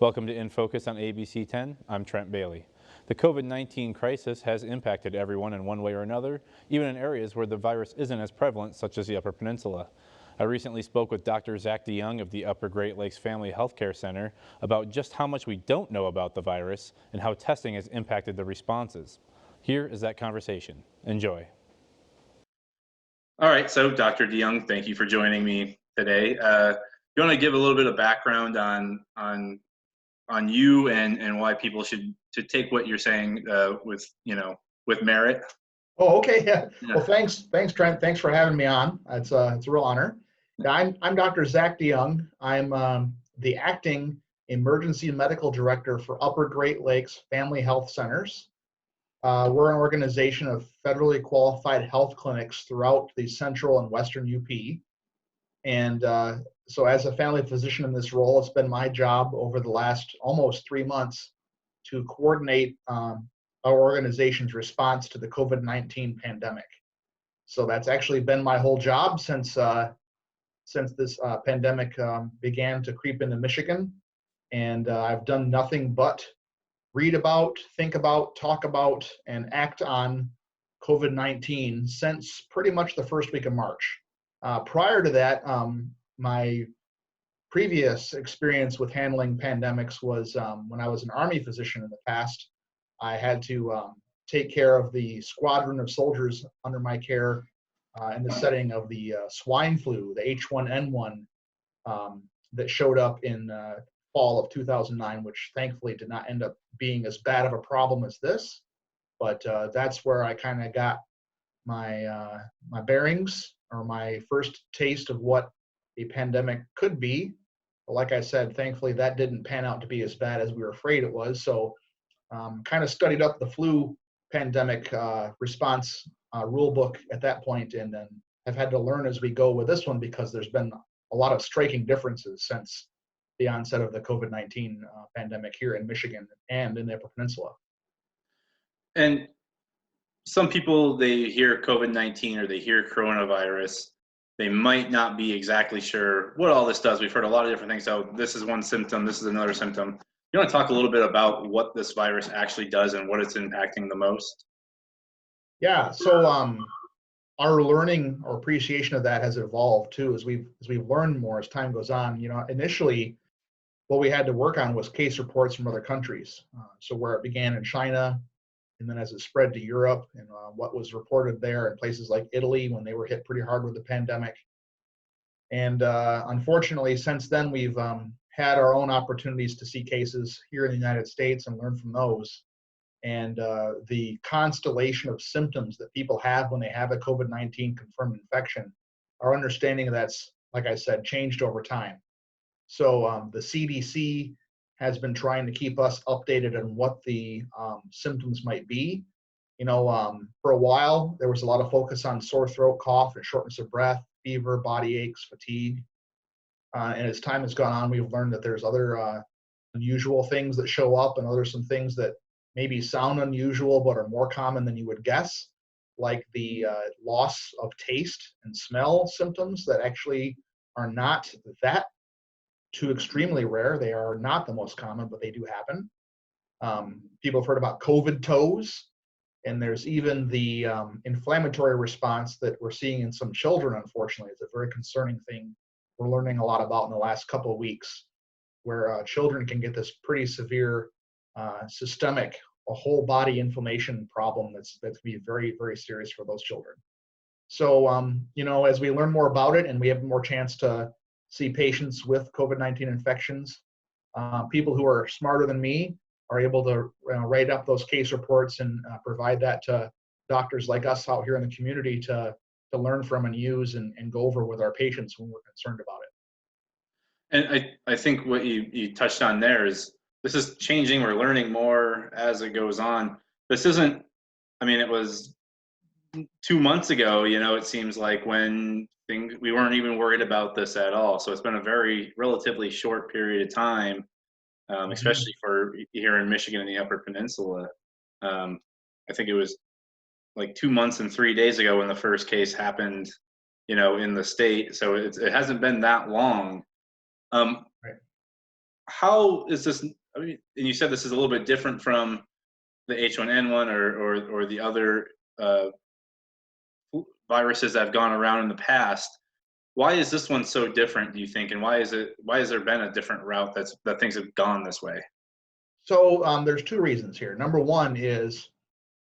Welcome to In Focus on ABC 10. I'm Trent Bailey. The COVID-19 crisis has impacted everyone in one way or another, even in areas where the virus isn't as prevalent, such as the Upper Peninsula. I recently spoke with Dr. Zach DeYoung of the Upper Great Lakes Family Healthcare Center about just how much we don't know about the virus and how testing has impacted the responses. Here is that conversation. Enjoy. All right, so Dr. DeYoung, thank you for joining me today. You want to give a little bit of background on you and why people should take what you're saying with merit? Oh, okay. Yeah. Well, Yeah. thanks, Trent. Thanks for having me on. It's a real honor. Yeah, I'm Dr. Zach DeYoung. I'm the acting emergency medical director for Upper Great Lakes Family Health Centers. We're an organization of federally qualified health clinics throughout the central and western UP. And so, as a family physician in this role, it's been my job over the last almost 3 months to coordinate our organization's response to the COVID-19 pandemic. So that's actually been my whole job since this pandemic began to creep into Michigan, and I've done nothing but read about, think about, talk about, and act on COVID-19 since pretty much the first week of March. Prior to that, my previous experience with handling pandemics was when I was an Army physician in the past. I had to take care of the squadron of soldiers under my care in the setting of the swine flu, the H1N1, that showed up in fall of 2009, which thankfully did not end up being as bad of a problem as this. But that's where I kind of got my bearings, or my first taste of what a pandemic could be. But like I said, thankfully that didn't pan out to be as bad as we were afraid it was. So kind of studied up the flu pandemic response rule book at that point, and then have had to learn as we go with this one, because there's been a lot of striking differences since the onset of the COVID-19 pandemic here in Michigan and in the Upper Peninsula. And some people, they hear COVID-19 or they hear coronavirus, they might not be exactly sure what all this does. We've heard a lot of different things. So this is one symptom, this is another symptom. You want to talk a little bit about what this virus actually does and what it's impacting the most? Yeah, so our learning or appreciation of that has evolved too as we've learned more as time goes on. Initially, what we had to work on was case reports from other countries. So where it began in China, and then as it spread to Europe, and what was reported there in places like Italy when they were hit pretty hard with the pandemic. And unfortunately, since then, we've had our own opportunities to see cases here in the United States and learn from those. And the constellation of symptoms that people have when they have a COVID-19 confirmed infection, our understanding of that's, like I said, changed over time. So the CDC has been trying to keep us updated on what the symptoms might be. For a while, there was a lot of focus on sore throat, cough, and shortness of breath, fever, body aches, fatigue. And as time has gone on, we've learned that there's other unusual things that show up, and there's some things that maybe sound unusual but are more common than you would guess, like the loss of taste and smell symptoms that actually are not that too extremely rare. They are not the most common, but they do happen. People have heard about COVID toes, and there's even the inflammatory response that we're seeing in some children, unfortunately. It's a very concerning thing we're learning a lot about in the last couple of weeks, where children can get this pretty severe systemic, a whole body inflammation problem that's going to be very, very serious for those children. So, as we learn more about it and we have more chance to see patients with COVID-19 infections, people who are smarter than me are able to write up those case reports and provide that to doctors like us out here in the community to learn from and use and go over with our patients when we're concerned about it. And I think what you touched on there is this is changing. We're learning more as it goes on. This isn't, it was 2 months ago, it seems like, when we weren't even worried about this at all. So it's been a very relatively short period of time, especially for here in Michigan and the Upper Peninsula. I think it was like 2 months and 3 days ago when the first case happened, in the state. So it hasn't been that long. Right. how is this? I mean, and you said this is a little bit different from the H1N1 or the other viruses that have gone around in the past. Why is this one so different, do you think, and why has there been a different route that things have gone this way? So there's two reasons here. Number one is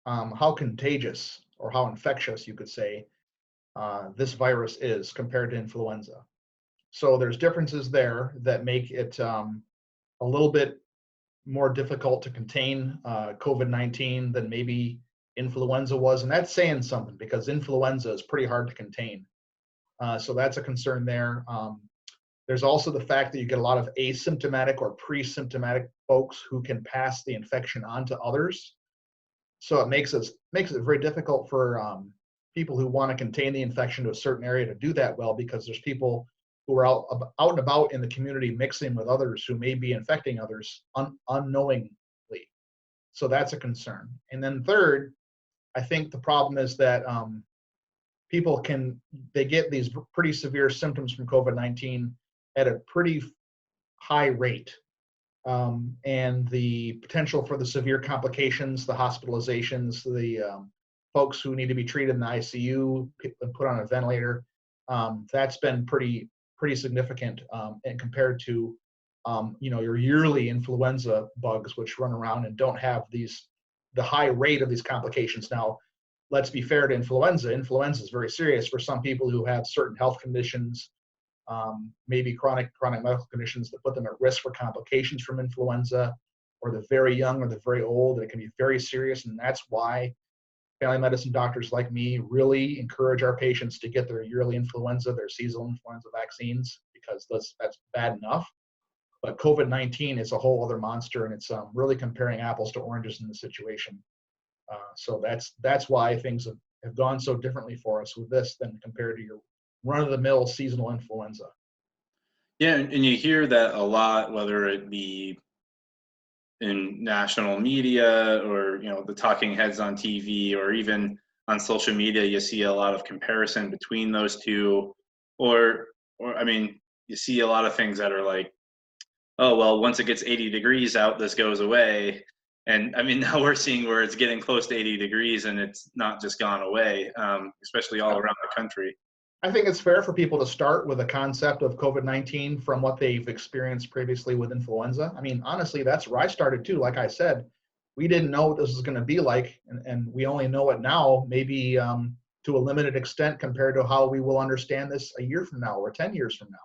how contagious or how infectious, you could say, this virus is compared to influenza. So there's differences there that make it a little bit more difficult to contain COVID-19 than maybe influenza was. And that's saying something because influenza is pretty hard to contain. So that's a concern there. There's also the fact that you get a lot of asymptomatic or pre-symptomatic folks who can pass the infection on to others. So it makes it very difficult for people who want to contain the infection to a certain area to do that well, because there's people who are out and about in the community mixing with others who may be infecting others unknowingly. So that's a concern. And then third, I think the problem is that people they get these pretty severe symptoms from COVID-19 at a pretty high rate. And the potential for the severe complications, the hospitalizations, the folks who need to be treated in the ICU and put on a ventilator, that's been pretty significant, and compared to your yearly influenza bugs, which run around and don't have the high rate of these complications. Now, let's be fair to influenza. Influenza is very serious for some people who have certain health conditions, maybe chronic medical conditions that put them at risk for complications from influenza, or the very young or the very old. It can be very serious, and that's why family medicine doctors like me really encourage our patients to get their yearly influenza, their seasonal influenza vaccines, because that's bad enough. But COVID-19 is a whole other monster, and it's really comparing apples to oranges in the situation. So that's why things have gone so differently for us with this than compared to your run-of-the-mill seasonal influenza. Yeah, and you hear that a lot, whether it be in national media or the talking heads on TV, or even on social media. You see a lot of comparison between those two, or I mean, you see a lot of things that are like, oh well, once it gets 80 degrees out, this goes away. And I mean, now we're seeing where it's getting close to 80 degrees and it's not just gone away, especially all around the country. I think it's fair for people to start with a concept of COVID-19 from what they've experienced previously with influenza. I mean, honestly, that's where I started too. Like I said, we didn't know what this was going to be like, and we only know it now, maybe to a limited extent compared to how we will understand this a year from now or 10 years from now.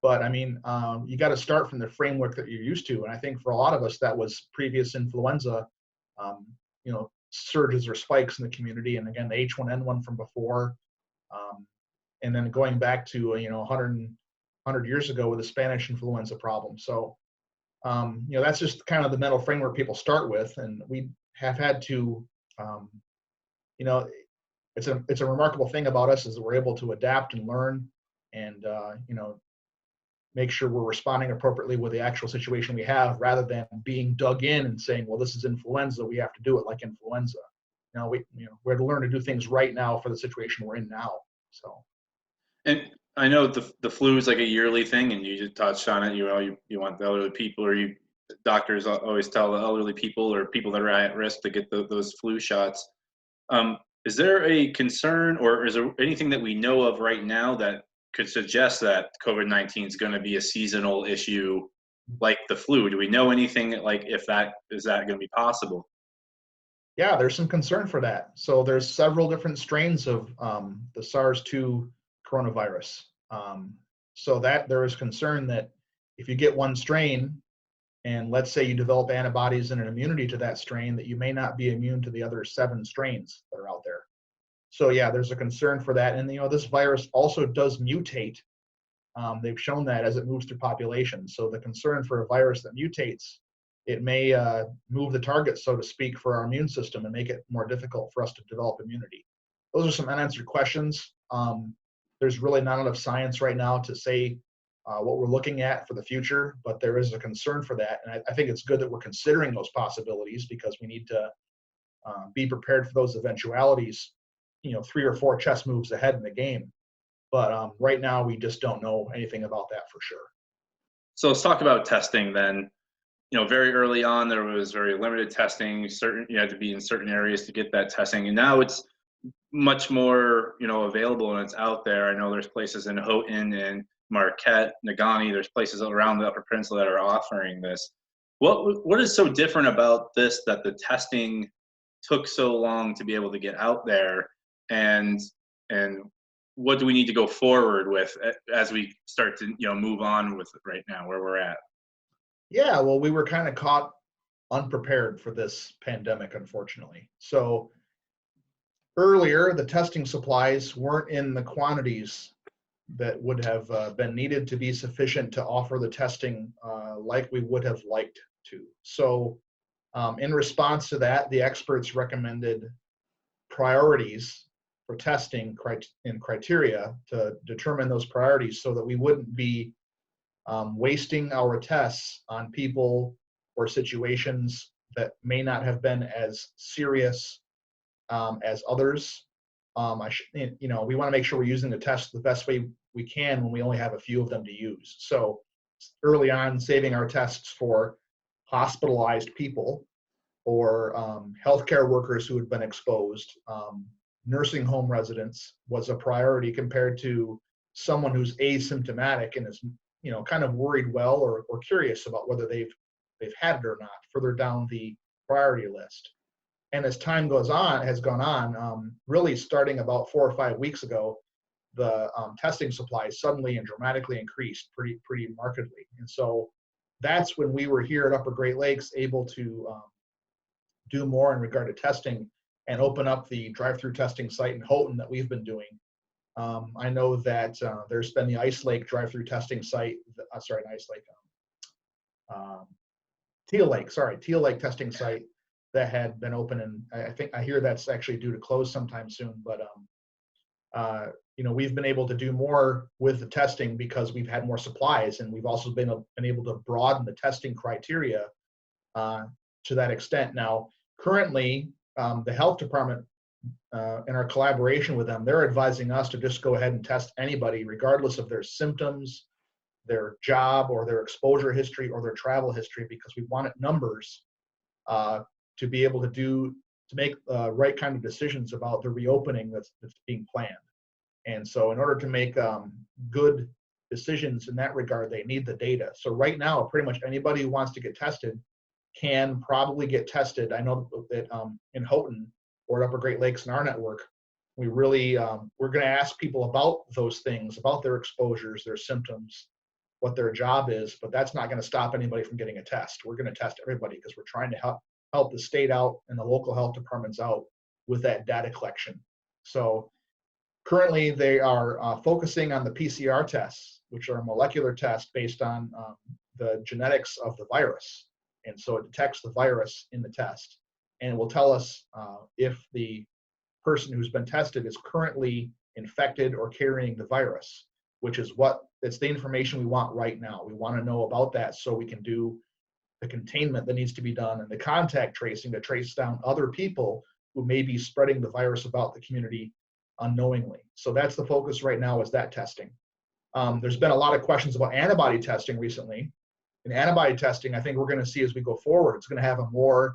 But I mean, you got to start from the framework that you're used to. And I think for a lot of us, that was previous influenza, surges or spikes in the community. And again, the H1N1 from before. And then going back to 100 years ago with the Spanish influenza problem. So that's just kind of the mental framework people start with, and we have had to it's a remarkable thing about us is that we're able to adapt and learn and make sure we're responding appropriately with the actual situation we have, rather than being dug in and saying, well, this is influenza, we have to do it like influenza. We have to learn to do things right now for the situation we're in now. So. And I know the flu is like a yearly thing, and you just touched on it. You want the elderly people, or doctors always tell the elderly people or people that are at risk to get those flu shots. Is there a concern, or is there anything that we know of right now that could suggest that COVID-19 is going to be a seasonal issue like the flu? Do we know anything like is that going to be possible? Yeah, there's some concern for that. So there's several different strains of the SARS-2 coronavirus. So that there is concern that if you get one strain, and let's say you develop antibodies and an immunity to that strain, that you may not be immune to the other 7 strains that are out there. So yeah, there's a concern for that. And this virus also does mutate. They've shown that as it moves through populations. So the concern for a virus that mutates, it may move the target, so to speak, for our immune system and make it more difficult for us to develop immunity. Those are some unanswered questions. There's really not enough science right now to say what we're looking at for the future, but there is a concern for that. And I think it's good that we're considering those possibilities, because we need to be prepared for those eventualities, 3 or 4 chess moves ahead in the game. But right now, we just don't know anything about that for sure. So let's talk about testing then. Very early on, there was very limited testing. You had to be in certain areas to get that testing, and now it's much more, available and it's out there. I know there's places in Houghton and Marquette, Negaunee. There's places around the Upper Peninsula that are offering this. What is so different about this that the testing took so long to be able to get out there, and what do we need to go forward with as we start to move on with it right now where we're at? Yeah, well, we were kind of caught unprepared for this pandemic, unfortunately. So earlier, the testing supplies weren't in the quantities that would have been needed to be sufficient to offer the testing like we would have liked to. So in response to that, the experts recommended priorities for testing and criteria to determine those priorities so that we wouldn't be wasting our tests on people or situations that may not have been as serious as others. We want to make sure we're using the test the best way we can when we only have a few of them to use. So early on, saving our tests for hospitalized people or healthcare workers who had been exposed, nursing home residents was a priority compared to someone who's asymptomatic and is kind of worried well or curious about whether they've had it or not, further down the priority list. And as time has gone on, really starting about 4 or 5 weeks ago, the testing supplies suddenly and dramatically increased pretty markedly. And so that's when we were here at Upper Great Lakes able to do more in regard to testing and open up the drive-through testing site in Houghton that we've been doing. I know that there's been the Ice Lake drive-through testing site, Teal Lake testing site that had been open, and I hear that's actually due to close sometime soon. But we've been able to do more with the testing because we've had more supplies, and we've also been able to broaden the testing criteria to that extent. Now, currently, the health department, in our collaboration with them, they're advising us to just go ahead and test anybody, regardless of their symptoms, their job, or their exposure history, or their travel history, because we wanted numbers to be able to make right kind of decisions about the reopening that's being planned. And so in order to make good decisions in that regard, they need the data. So right now, pretty much anybody who wants to get tested can probably get tested. I know that in Houghton or Upper Great Lakes in our network, we really, we're going to ask people about those things, about their exposures, their symptoms, what their job is, but that's not going to stop anybody from getting a test. We're going to test everybody because we're trying to help the state out and the local health departments out with that data collection. So currently they are focusing on the PCR tests, which are molecular tests based on the genetics of the virus. And so it detects the virus in the test and will tell us if the person who's been tested is currently infected or carrying the virus, which is it's the information we want right now. We want to know about that so we can do the containment that needs to be done and the contact tracing to trace down other people who may be spreading the virus about the community unknowingly. So that's the focus right now, is that testing. There's been a lot of questions about antibody testing recently. In antibody testing, I think we're going to see as we go forward, it's going to have we're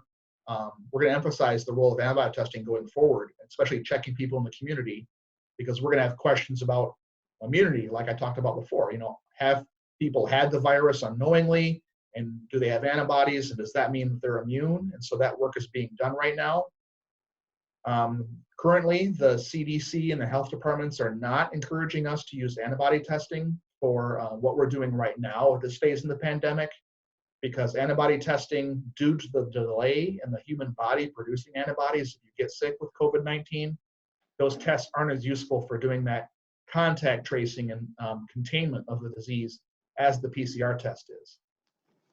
going to emphasize the role of antibody testing going forward, especially checking people in the community, because we're going to have questions about immunity, like I talked about before. Have people had the virus unknowingly, and do they have antibodies, and does that mean that they're immune? And so that work is being done right now. Currently, the CDC and the health departments are not encouraging us to use antibody testing for what we're doing right now at this phase in the pandemic, because antibody testing, due to the delay in the human body producing antibodies if you get sick with COVID-19, those tests aren't as useful for doing that contact tracing and containment of the disease as the PCR test is.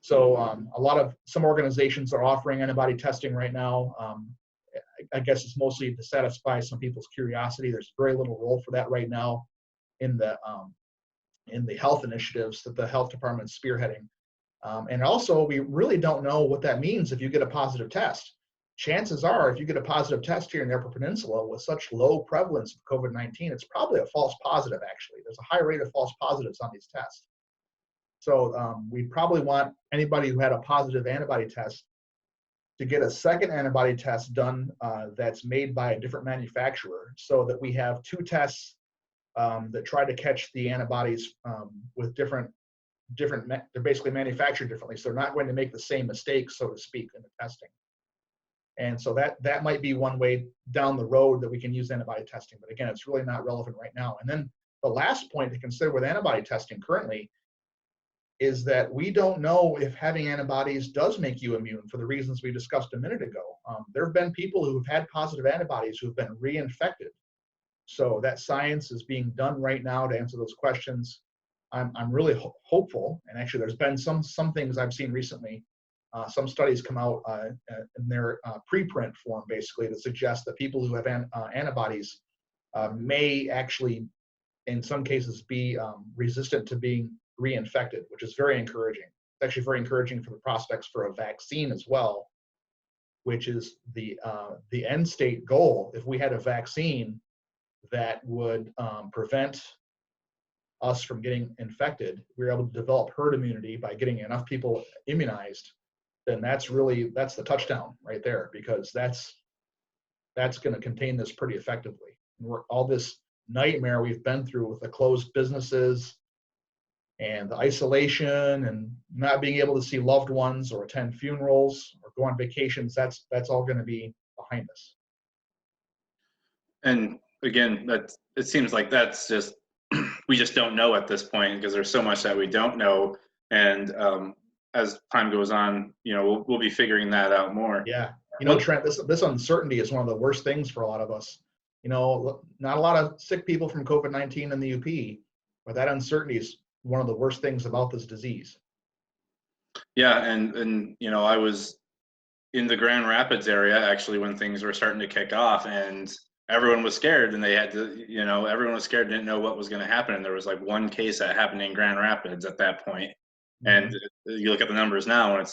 So some organizations are offering antibody testing right now. I guess it's mostly to satisfy some people's curiosity. There's very little role for that right now in the health initiatives that the health department's spearheading. And also, we really don't know what that means if you get a positive test. Chances are, if you get a positive test here in the Upper Peninsula with such low prevalence of COVID-19, it's probably a false positive, actually. There's a high rate of false positives on these tests. So we probably want anybody who had a positive antibody test to get a second antibody test done that's made by a different manufacturer, so that we have two tests that try to catch the antibodies with different, they're basically manufactured differently. So they're not going to make the same mistakes, so to speak, in the testing. And so that might be one way down the road that we can use antibody testing. But again, it's really not relevant right now. And then the last point to consider with antibody testing currently is that we don't know if having antibodies does make you immune for the reasons we discussed a minute ago. There have been people who've had positive antibodies who've been reinfected. So that science is being done right now to answer those questions. I'm really hopeful, and actually there's been some things I've seen recently, some studies come out in their preprint form basically that suggest that people who have antibodies may actually, in some cases, be resistant to being reinfected, which is very encouraging. It's actually very encouraging for the prospects for a vaccine as well, which is the end state goal. If we had a vaccine that would prevent us from getting infected, we were able to develop herd immunity by getting enough people immunized, then that's the touchdown right there, because that's going to contain this pretty effectively. And all this nightmare we've been through with the closed businesses and the isolation and not being able to see loved ones or attend funerals or go on vacations, that's all going to be behind us. And again, it seems like that's just we just don't know at this point, because there's so much that we don't know. And as time goes on, we'll be figuring that out more. Yeah, Trent, this uncertainty is one of the worst things for a lot of us. Not a lot of sick people from COVID-19 in the UP, but that uncertainty is one of the worst things about this disease. Yeah, and I was in the Grand Rapids area actually when things were starting to kick off, and everyone was scared, and they had to, everyone was scared, didn't know what was going to happen. And there was like one case that happened in Grand Rapids at that point. And you look at the numbers now, and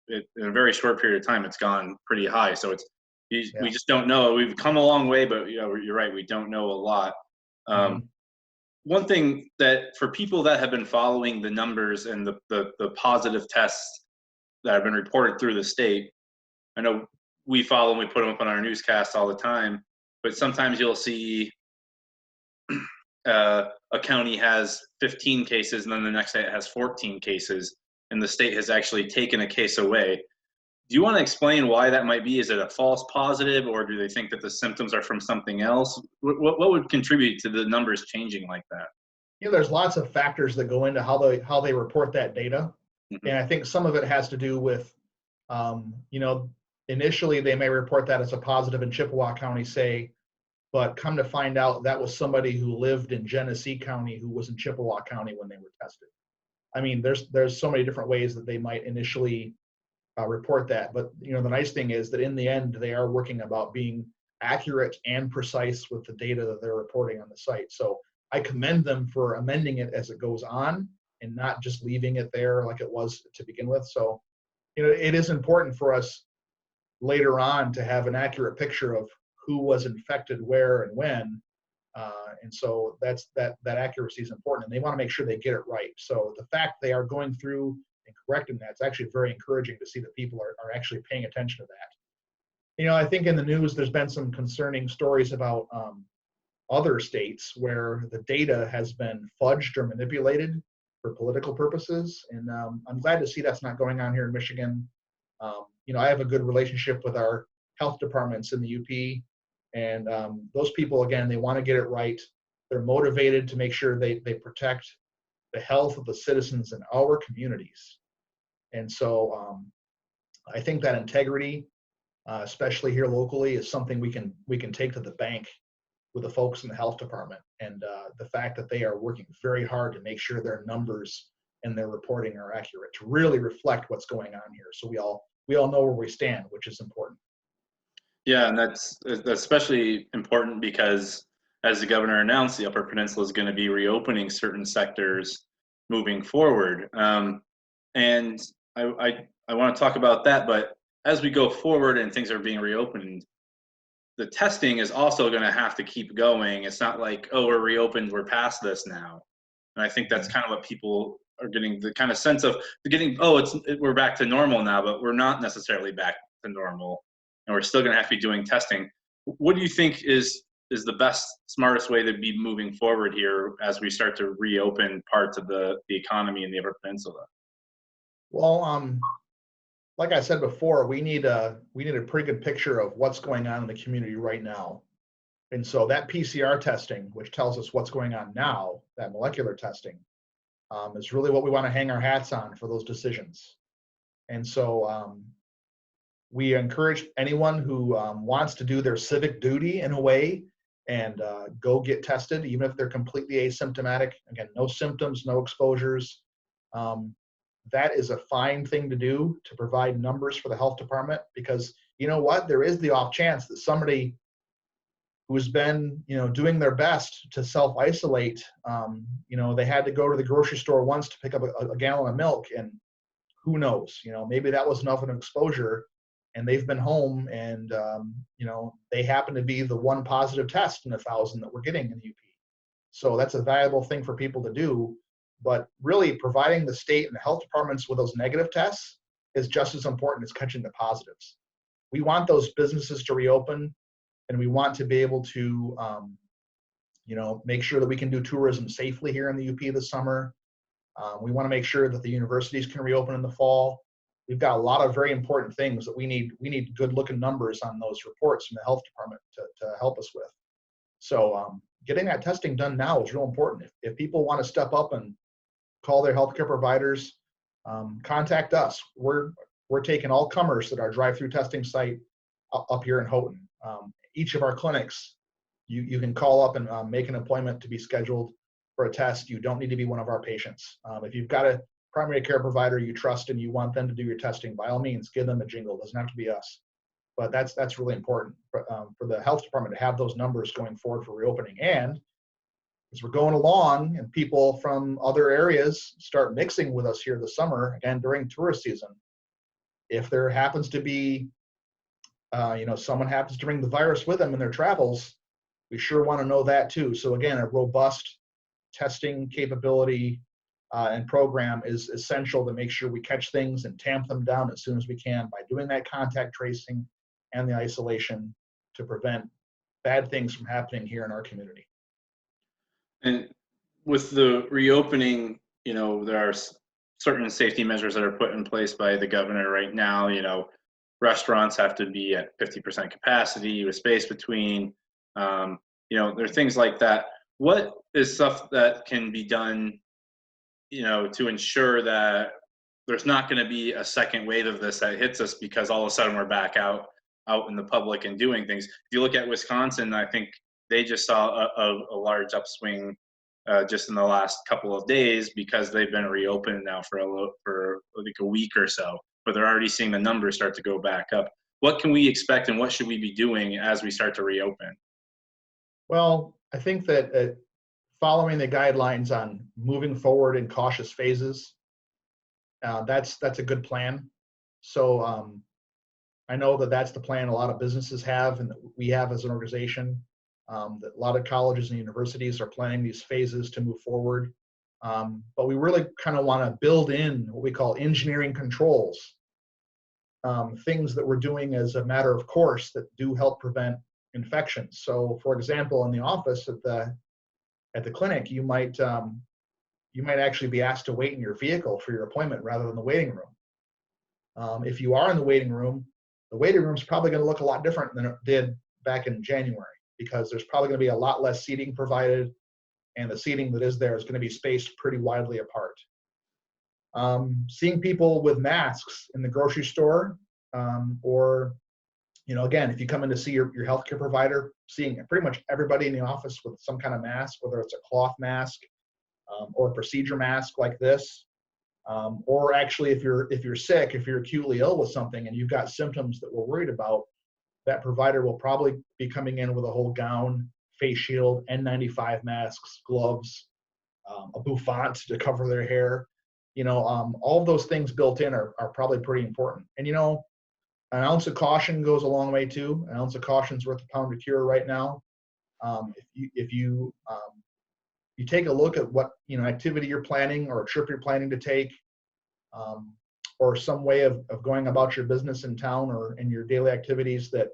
in a very short period of time, it's gone pretty high. So we just don't know. We've come a long way, but you're right, we don't know a lot. One thing that for people that have been following the numbers and the positive tests that have been reported through the state, I know we follow them, we put them up on our newscast all the time, but sometimes you'll see a county has 15 cases, and then the next day it has 14 cases, and the state has actually taken a case away. Do you want to explain why that might be? Is it a false positive, or do they think that the symptoms are from something else? What would contribute to the numbers changing like that? There's lots of factors that go into how they report that data. And I think some of it has to do with, initially they may report that as a positive in Chippewa County, say, but come to find out that was somebody who lived in Genesee County who was in Chippewa County when they were tested. I mean, there's so many different ways that they might initially report that. But, the nice thing is that in the end, they are working about being accurate and precise with the data that they're reporting on the site. So I commend them for amending it as it goes on and not just leaving it there like it was to begin with. So, it is important for us later on to have an accurate picture of who was infected where and when. And so that accuracy is important, and they want to make sure they get it right. So the fact they are going through and correcting that, it's actually very encouraging to see that people are actually paying attention to that. I think in the news, there's been some concerning stories about other states where the data has been fudged or manipulated for political purposes. And I'm glad to see that's not going on here in Michigan. I have a good relationship with our health departments in the UP. And those people, again, they want to get it right. They're motivated to make sure they protect the health of the citizens in our communities. And so I think that integrity, especially here locally, is something we can take to the bank with the folks in the health department. And the fact that they are working very hard to make sure their numbers and their reporting are accurate, to really reflect what's going on here. So we all know where we stand, which is important. Yeah, and that's especially important because, as the governor announced, the Upper Peninsula is going to be reopening certain sectors moving forward. And I want to talk about that, but as we go forward and things are being reopened, the testing is also going to have to keep going. It's not like, oh, we're reopened, we're past this now. And I think that's kind of what people are getting the kind of sense of getting, we're back to normal now, but we're not necessarily back to normal, and we're still going to have to be doing testing. What do you think is the best, smartest way to be moving forward here as we start to reopen parts of the economy in the Upper Peninsula? Well, like I said before, we need a pretty good picture of what's going on in the community right now. And so that PCR testing, which tells us what's going on now, that molecular testing, is really what we want to hang our hats on for those decisions. And so we encourage anyone who wants to do their civic duty in a way and go get tested, even if they're completely asymptomatic. Again, no symptoms, no exposures. That is a fine thing to do, to provide numbers for the health department, because you know what? There is the off chance that somebody who's been, doing their best to self-isolate, they had to go to the grocery store once to pick up a gallon of milk, and who knows, maybe that was enough of an exposure, and they've been home, and they happen to be the one positive test in 1,000 that we're getting in the UP. So that's a valuable thing for people to do, but really providing the state and the health departments with those negative tests is just as important as catching the positives. We want those businesses to reopen, and we want to be able to, make sure that we can do tourism safely here in the UP this summer. We want to make sure that the universities can reopen in the fall. We've got a lot of very important things that we need good-looking numbers on those reports from the health department to help us with. So getting that testing done now is real important. If people want to step up and call their healthcare providers, contact us. We're taking all comers at our drive-through testing site up here in Houghton. Each of our clinics, you can call up and make an appointment to be scheduled for a test. You don't need to be one of our patients. If you've got a primary care provider you trust and you want them to do your testing, by all means, give them a jingle. It doesn't have to be us. But that's really important for the health department to have those numbers going forward for reopening. And as we're going along and people from other areas start mixing with us here this summer, again, during tourist season, if there happens to be someone happens to bring the virus with them in their travels, we sure want to know that too. So again, a robust testing capability and program is essential to make sure we catch things and tamp them down as soon as we can by doing that contact tracing and the isolation to prevent bad things from happening here in our community. And with the reopening, there are certain safety measures that are put in place by the governor right now. Restaurants have to be at 50% capacity with space between. There are things like that. What is stuff that can be done, to ensure that there's not going to be a second wave of this that hits us because all of a sudden we're back out in the public and doing things? If you look at Wisconsin, I think they just saw a large upswing just in the last couple of days because they've been reopened now for like a week or so, but they're already seeing the numbers start to go back up. What can we expect and what should we be doing as we start to reopen? Well, I think that following the guidelines on moving forward in cautious phases, that's a good plan. So I know that that's the plan a lot of businesses have and that we have as an organization. That a lot of colleges and universities are planning these phases to move forward. But we really kind of want to build in what we call engineering controls, things that we're doing as a matter of course that do help prevent infections. So for example, in the office at the clinic, you might actually be asked to wait in your vehicle for your appointment rather than the waiting room. If you are in the waiting room is probably going to look a lot different than it did back in January, because there's probably going to be a lot less seating provided, and the seating that is there is going to be spaced pretty widely apart. Seeing people with masks in the grocery store, or again, if you come in to see your healthcare provider, seeing pretty much everybody in the office with some kind of mask, whether it's a cloth mask or a procedure mask like this, or actually if you're sick, if you're acutely ill with something and you've got symptoms that we're worried about, that provider will probably be coming in with a whole gown, face shield, N95 masks, gloves, a bouffant to cover their hair. All of those things built in are probably pretty important. And an ounce of caution goes a long way too. An ounce of caution is worth a pound of cure right now. If you you take a look at what, activity you're planning or a trip you're planning to take, or some way of going about your business in town or in your daily activities that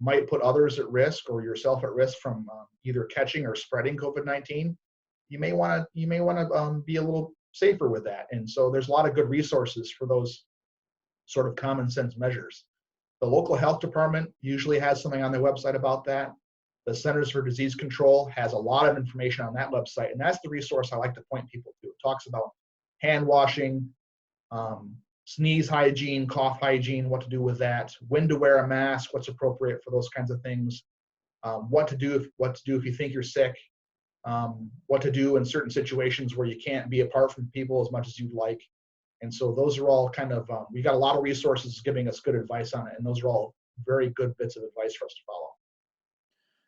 might put others at risk or yourself at risk from either catching or spreading COVID-19, you may want to be a little safer with that. And so there's a lot of good resources for those sort of common sense measures. The local health department usually has something on their website about that. The Centers for Disease Control has a lot of information on that website, and that's the resource I like to point people to. It talks about hand washing, sneeze hygiene, cough hygiene, what to do with that, when to wear a mask, what's appropriate for those kinds of things, what to do if you think you're sick, what to do in certain situations where you can't be apart from people as much as you'd like. And so those are all kind of, we got a lot of resources giving us good advice on it, and those are all very good bits of advice for us to follow.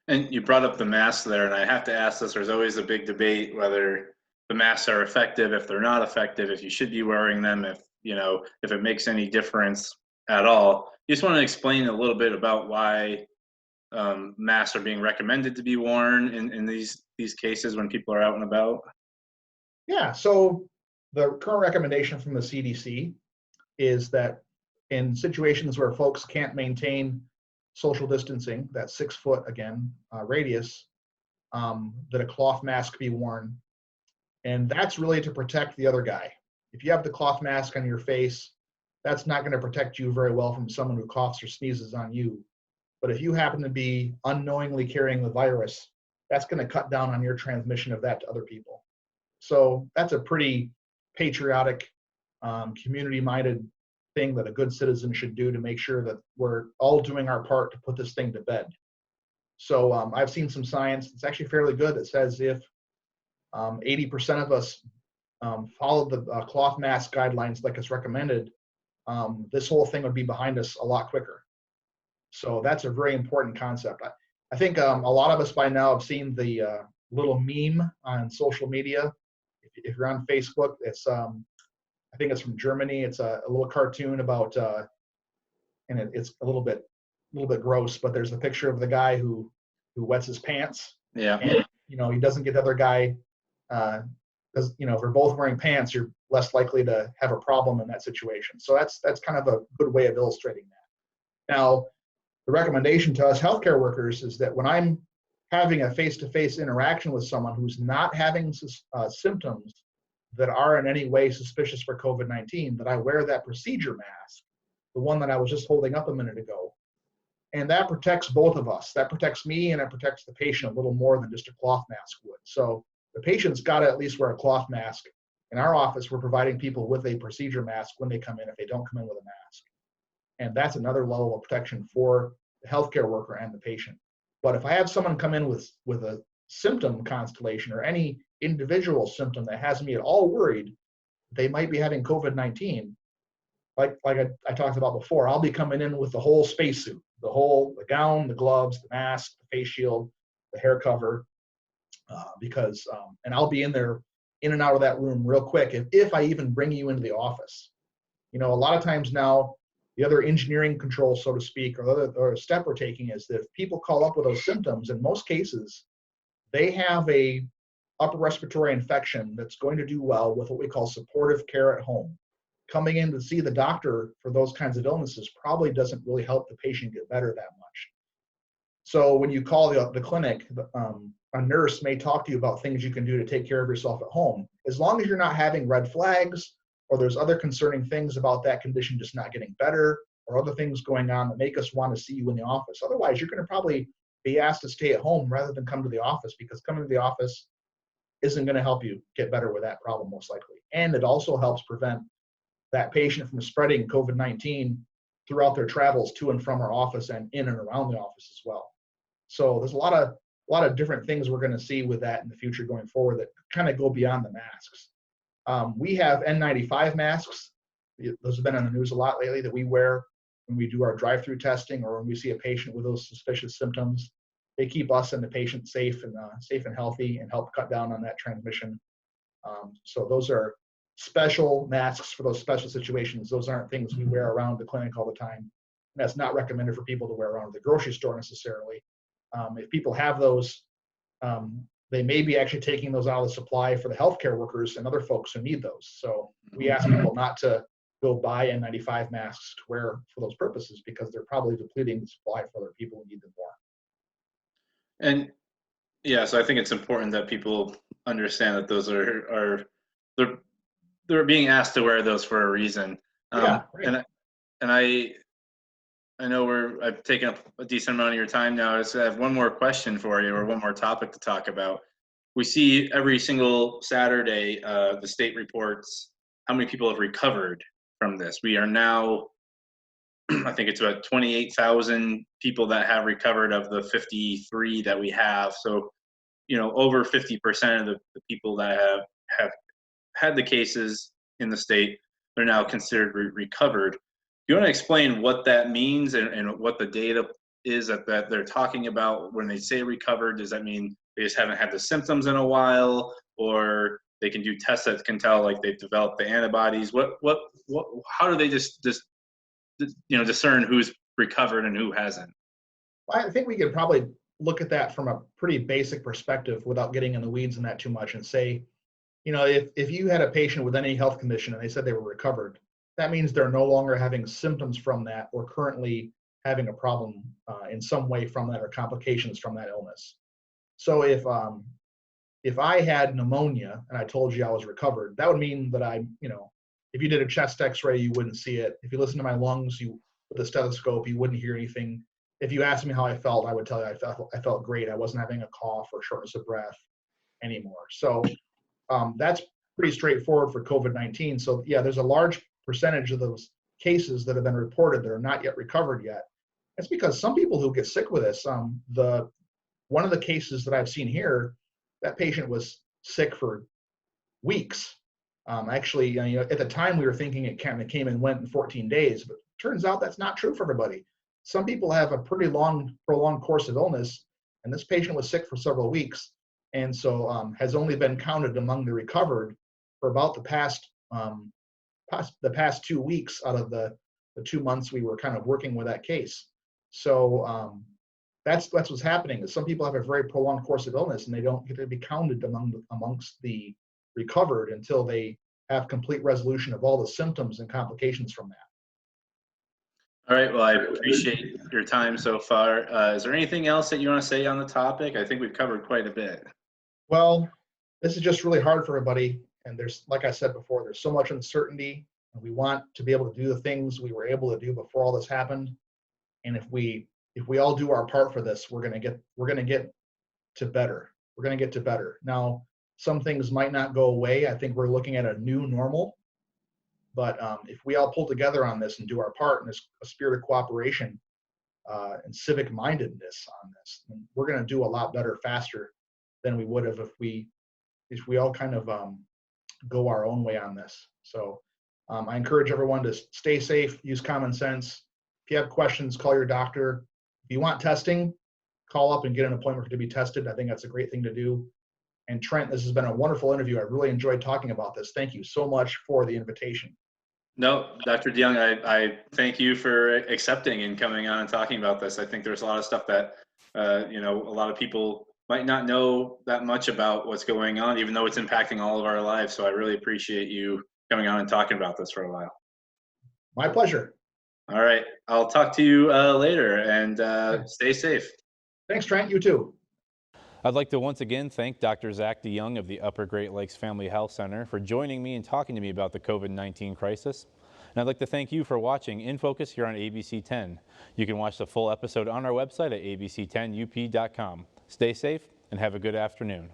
And you brought up the masks there, and I have to ask this, there's always a big debate whether the masks are effective, if they're not effective, if you should be wearing them, if it makes any difference at all. You just want to explain a little bit about why masks are being recommended to be worn in these cases when people are out and about? Yeah, so the current recommendation from the CDC is that in situations where folks can't maintain social distancing, that 6 foot radius, that a cloth mask be worn. And that's really to protect the other guy. If you have the cloth mask on your face, that's not going to protect you very well from someone who coughs or sneezes on you. But if you happen to be unknowingly carrying the virus, that's going to cut down on your transmission of that to other people. So that's a pretty patriotic, community-minded thing that a good citizen should do to make sure that we're all doing our part to put this thing to bed. So I've seen some science that's actually fairly good that says if 80% of us followed the cloth mask guidelines like it's recommended, this whole thing would be behind us a lot quicker. So that's a very important concept. I think a lot of us by now have seen the little meme on social media. If you're on Facebook, it's I think it's from Germany. It's a little cartoon about, and it's a little bit gross, but there's a picture of the guy who wets his pants. Yeah. And he doesn't get the other guy, because if we're both wearing pants, you're less likely to have a problem in that situation. So that's kind of a good way of illustrating that. Now, the recommendation to us healthcare workers is that when I'm having a face-to-face interaction with someone who's not having symptoms that are in any way suspicious for COVID-19, that I wear that procedure mask, the one that I was just holding up a minute ago. And that protects both of us. That protects me, and it protects the patient a little more than just a cloth mask would. So the patient's got to at least wear a cloth mask. In our office, we're providing people with a procedure mask when they come in if they don't come in with a mask. And that's another level of protection for the healthcare worker and the patient. But if I have someone come in with a symptom constellation or any individual symptom that has me at all worried they might be having COVID-19, like I talked about before, I'll be coming in with the whole spacesuit, the gown, the gloves, the mask, the face shield, the hair cover, because and I'll be in and out of that room real quick if I even bring you into the office. A lot of times now, the other engineering control, so to speak, or step we're taking is that if people call up with those symptoms, in most cases, they have a upper respiratory infection that's going to do well with what we call supportive care at home. Coming in to see the doctor for those kinds of illnesses probably doesn't really help the patient get better that much. So when you call the clinic, a nurse may talk to you about things you can do to take care of yourself at home, as long as you're not having red flags or there's other concerning things about that condition just not getting better or other things going on that make us want to see you in the office. Otherwise, you're going to probably be asked to stay at home rather than come to the office, because coming to the office isn't going to help you get better with that problem most likely. And it also helps prevent that patient from spreading COVID-19 throughout their travels to and from our office and in and around the office as well. So there's a lot of different things we're going to see with that in the future going forward that kind of go beyond the masks. We have N95 masks. Those have been on the news a lot lately that we wear when we do our drive-through testing or when we see a patient with those suspicious symptoms. They keep us and the patient safe and healthy and help cut down on that transmission. So those are special masks for those special situations. Those aren't things we wear around the clinic all the time. And that's not recommended for people to wear around the grocery store necessarily. If people have those, they may be actually taking those out of the supply for the healthcare workers and other folks who need those. So we ask people not to go buy N95 masks to wear for those purposes, because they're probably depleting the supply for other people who need them more. And yeah, so I think it's important that people understand that those are they're being asked to wear those for a reason. Yeah, right. And I know I've taken up a decent amount of your time now. So I have one more question for you, or one more topic to talk about. We see every single Saturday, the state reports how many people have recovered from this. We are now, I think it's about 28,000 people that have recovered of the 53 that we have. So, over 50% of the people that have had the cases in the state, they're now considered recovered. Do you want to explain what that means and what the data is that they're talking about when they say recovered? Does that mean they just haven't had the symptoms in a while, or they can do tests that can tell like they've developed the antibodies? How do they just discern who's recovered and who hasn't? I think we could probably look at that from a pretty basic perspective without getting in the weeds in that too much, and say, if you had a patient with any health condition and they said they were recovered, that means they're no longer having symptoms from that, or currently having a problem in some way from that, or complications from that illness. So if I had pneumonia and I told you I was recovered, that would mean that if you did a chest X-ray, you wouldn't see it. If you listened to my lungs, with a stethoscope, you wouldn't hear anything. If you asked me how I felt, I would tell you I felt great. I wasn't having a cough or shortness of breath anymore. So that's pretty straightforward for COVID-19. So yeah, there's a large percentage of those cases that have been reported that are not yet recovered yet. It's because some people who get sick with this, one of the cases that I've seen here, that patient was sick for weeks. Actually, at the time we were thinking it came and went in 14 days, but turns out that's not true for everybody. Some people have a pretty prolonged course of illness, and this patient was sick for several weeks, and so has only been counted among the recovered for about the past 2 weeks out of the 2 months we were kind of working with that case. So that's what's happening, is some people have a very prolonged course of illness and they don't get to be counted amongst the recovered until they have complete resolution of all the symptoms and complications from that. All right, well, I appreciate your time so far. Is there anything else that you want to say on the topic? I think we've covered quite a bit. Well, this is just really hard for everybody. And there's, like I said before, there's so much uncertainty, and we want to be able to do the things we were able to do before all this happened. And if we all do our part for this, we're gonna get to better. We're gonna get to better. Now, some things might not go away. I think we're looking at a new normal. But if we all pull together on this and do our part in this a spirit of cooperation and civic mindedness on this, then we're going to do a lot better faster than we would have if we all kind of go our own way on this. So I encourage everyone to stay safe, use common sense. If you have questions, call your doctor. If you want testing, call up and get an appointment to be tested. I think that's a great thing to do. And Trent, this has been a wonderful interview. I really enjoyed talking about this. Thank you so much for the invitation. No, Dr. DeYoung, I thank you for accepting and coming on and talking about this. I think there's a lot of stuff that, a lot of people might not know that much about what's going on, even though it's impacting all of our lives. So I really appreciate you coming on and talking about this for a while. My pleasure. All right. I'll talk to you later, and stay safe. Thanks, Trent. You too. I'd like to once again thank Dr. Zach DeYoung of the Upper Great Lakes Family Health Center for joining me and talking to me about the COVID-19 crisis. And I'd like to thank you for watching In Focus here on ABC 10. You can watch the full episode on our website at abc10up.com. Stay safe and have a good afternoon.